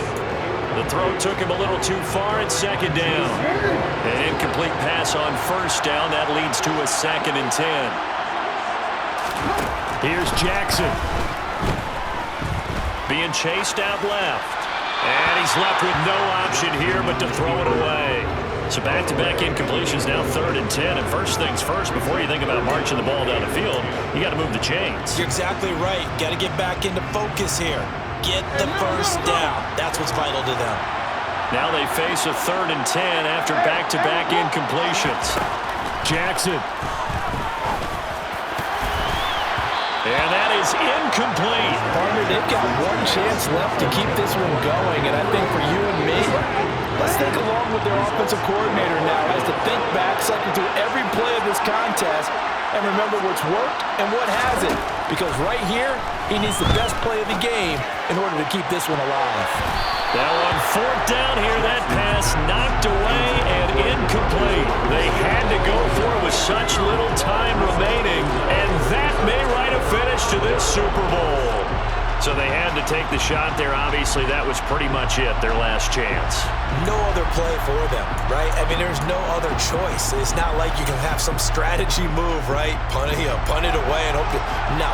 The throw took him a little too far at second down. An incomplete pass on first down. That leads to a 2nd and 10. Here's Jackson. Being chased out left. And he's left with no option here but to throw it away. So back-to-back incompletions, now 3rd and 10. And first things first, before you think about marching the ball down the field, you got to move the chains. You're exactly right. Got to get back into focus here. Get the first down. That's what's vital to them. Now they face a 3rd and 10 after back-to-back incompletions. Jackson. And that is incomplete. Partner, they've got one chance left to keep this one going, and I think for you and me, let's think along with their offensive coordinator now as to think back, cycle through every play of this contest, and remember what's worked and what hasn't. Because right here, he needs the best play of the game in order to keep this one alive. Now on 4th down here, that pass knocked away and incomplete. They had to go for it with such little time remaining, and that may write a finish to this Super Bowl. So they had to take the shot there. Obviously, that was pretty much it, their last chance. No other play for them, right? I mean, there's no other choice. It's not like you can have some strategy move, right? Punt it away and hope to... No,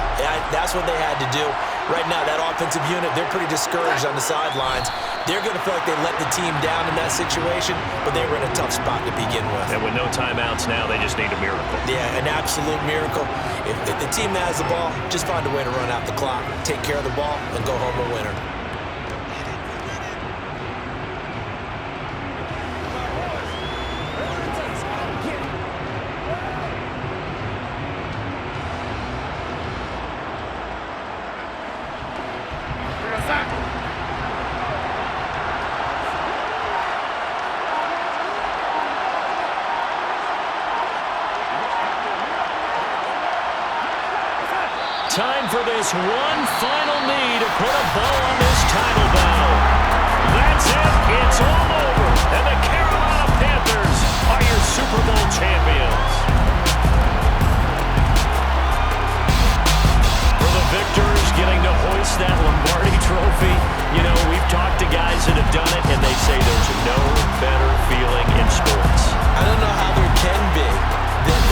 that's what they had to do. Right now, that offensive unit, they're pretty discouraged on the sidelines. They're going to feel like they let the team down in that situation, but they were in a tough spot to begin with. And with no timeouts now, they just need a miracle. Yeah, an absolute miracle. If the team that has the ball, just find a way to run out the clock, take care of the ball, and go home a winner. Time for this one final knee to put a bow on this title battle. That's it. It's all over. And the Carolina Panthers are your Super Bowl champions. For the victors getting to hoist that Lombardi trophy, you know, we've talked to guys that have done it, and they say there's no better feeling in sports. I don't know how there can be.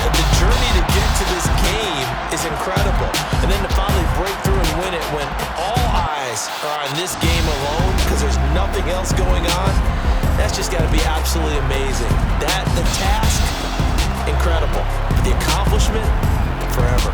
The journey to get to this game is incredible. And then to finally break through and win it when all eyes are on this game alone because there's nothing else going on, that's just got to be absolutely amazing. The task, incredible. The accomplishment, forever.